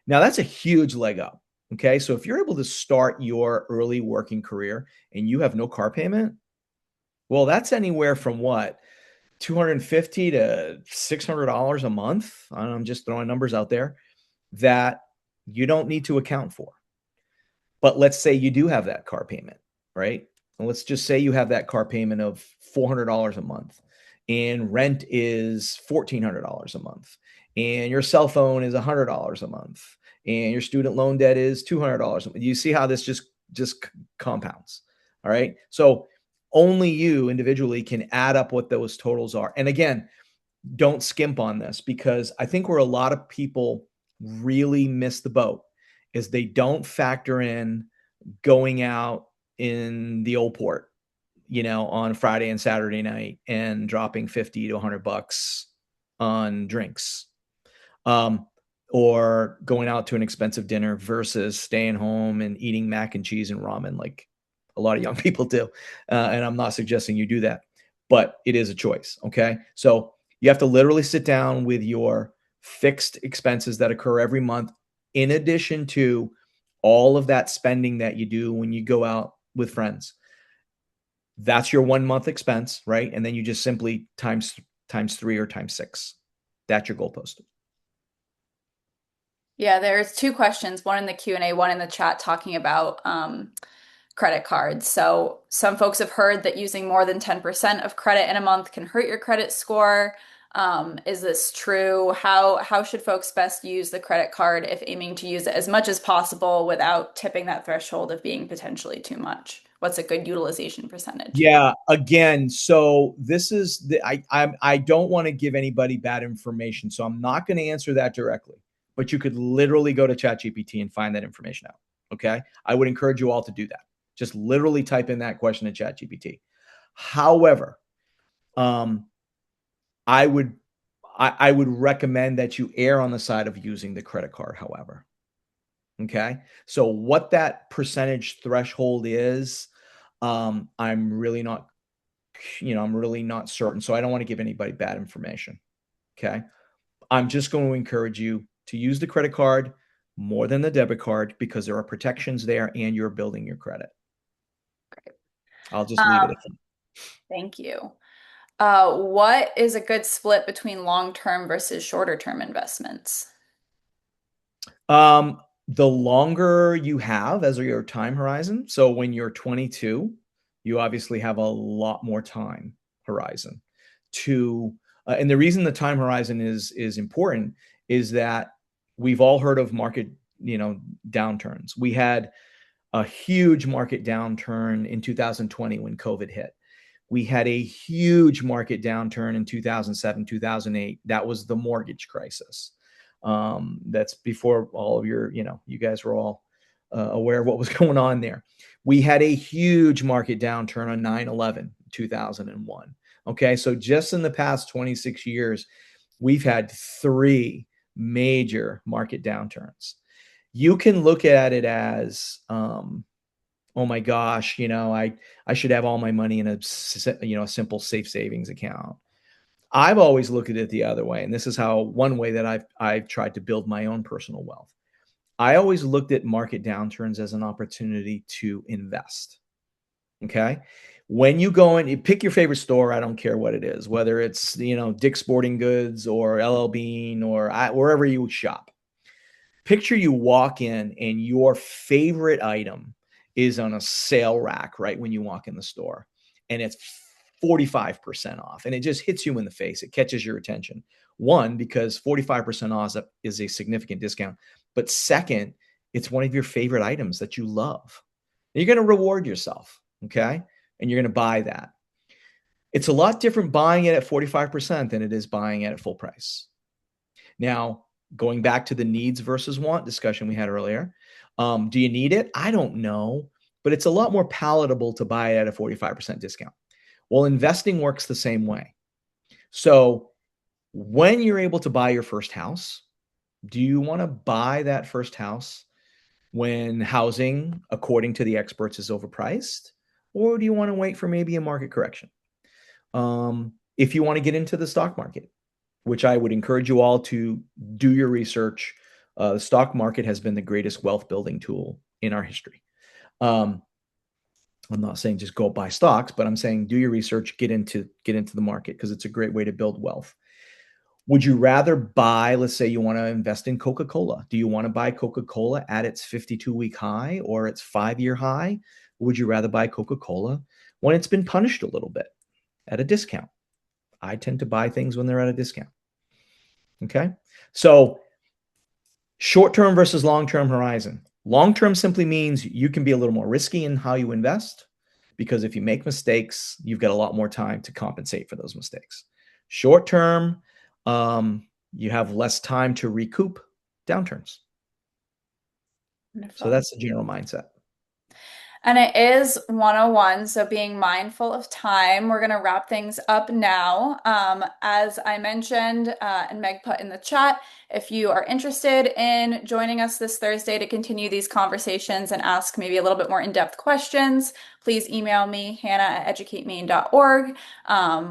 Now that's a huge leg up. Okay. So if you're able to start your early working career and you have no car payment, well, that's anywhere from what? 250 to $600 a month. I'm just throwing numbers out there that you don't need to account for. But let's say you do have that car payment, right? And let's just say you have that car payment of $400 a month and rent is $1,400 a month and your cell phone is $100 a month and your student loan debt is $200 a month. You see how this just compounds. All right. So only you individually can add up what those totals are. And again, don't skimp on this because I think where a lot of people really miss the boat is they don't factor in going out in the old port, on Friday and Saturday night and dropping 50 to $100 on drinks. Um, or going out to an expensive dinner versus staying home and eating mac and cheese and ramen like a lot of young people do. And I'm not suggesting you do that, but it is a choice. Okay. So you have to literally sit down with your fixed expenses that occur every month, in addition to all of that spending that you do when you go out with friends. That's your 1 month expense, right? And then you just simply times three or times six. That's your goalpost. Yeah, there's two questions, one in the Q&A, one in the chat talking about credit cards. So some folks have heard that using more than 10% of credit in a month can hurt your credit score. Is this true? How should folks best use the credit card if aiming to use it as much as possible without tipping that threshold of being potentially too much? What's a good utilization percentage? Yeah, again, so this is I don't want to give anybody bad information, so I'm not going to answer that directly. But you could literally go to ChatGPT and find that information out. Okay, I would encourage you all to do that. Just literally type in that question in ChatGPT. However, um, I would I would recommend that you err on the side of using the credit card. However, okay, so what that percentage threshold is, I'm really not I'm really not certain. So I don't want to give anybody bad information. Okay. I'm just going to encourage you to use the credit card more than the debit card because there are protections there and you're building your credit. I'll just leave it at Thank you. What is a good split between long-term versus shorter-term investments? that. The longer you have as your time horizon. So when you're 22, you obviously have a lot more time horizon to, and the reason the time horizon is important is that we've all heard of market, downturns. We had a huge market downturn in 2020 when COVID hit. We had a huge market downturn in 2007, 2008. That was the mortgage crisis. That's before all of you guys were all aware of what was going on there. We had a huge market downturn on 9/11, 2001. Okay. So just in the past 26 years, we've had three major market downturns. You can look at it as, oh my gosh, I should have all my money in a simple safe savings account. I've always looked at it the other way, and this is how one way that I've tried to build my own personal wealth. I always looked at market downturns as an opportunity to invest. Okay. When you go in, you pick your favorite store. I don't care what it is, whether it's, Dick's Sporting Goods or LL Bean or wherever you shop. Picture you walk in and your favorite item is on a sale rack right when you walk in the store and it's 45% off and it just hits you in the face. It catches your attention. One, because 45% off is a significant discount. But second, it's one of your favorite items that you love. You're going to reward yourself. Okay. And you're going to buy that. It's a lot different buying it at 45% than it is buying it at full price. Now, going back to the needs versus want discussion we had earlier, do you need it? I don't know, but it's a lot more palatable to buy it at a 45% discount. Well, investing works the same way. So when you're able to buy your first house, do you want to buy that first house when housing, according to the experts, is overpriced? Or do you want to wait for maybe a market correction? If you want to get into the stock market, which I would encourage you all to do your research The stock market has been the greatest wealth building tool in our history. Um, I'm not saying just go buy stocks, but I'm saying do your research, get into the market because it's a great way to build wealth. Would you rather buy, let's say you want to invest in Coca-Cola. Do you want to buy Coca-Cola at its 52-week high or its 5-year high? Or would you rather buy Coca-Cola when it's been punished a little bit at a discount? I tend to buy things when they're at a discount. Okay. So short term versus long term horizon. Long term simply means you can be a little more risky in how you invest because if you make mistakes, you've got a lot more time to compensate for those mistakes. Short term, you have less time to recoup downturns. So Wonderful. that's the general mindset. And it is 101, so being mindful of time. We're going to wrap things up now. As I mentioned, and Meg put in the chat, if you are interested in joining us this Thursday to continue these conversations and ask maybe a little bit more in-depth questions, please email me, hannah@educateMaine.org.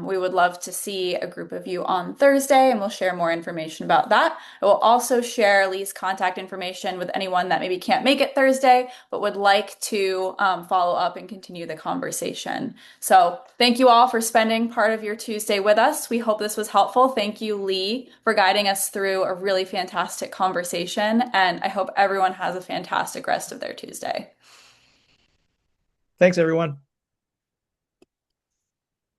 We would love to see a group of you on Thursday, and we'll share more information about that. I will also share Lee's contact information with anyone that maybe can't make it Thursday, but would like to follow up and continue the conversation. So thank you all for spending part of your Tuesday with us. We hope this was helpful. Thank you, Lee, for guiding us through a really fantastic conversation. And I hope everyone has a fantastic rest of their Tuesday. Thanks, everyone.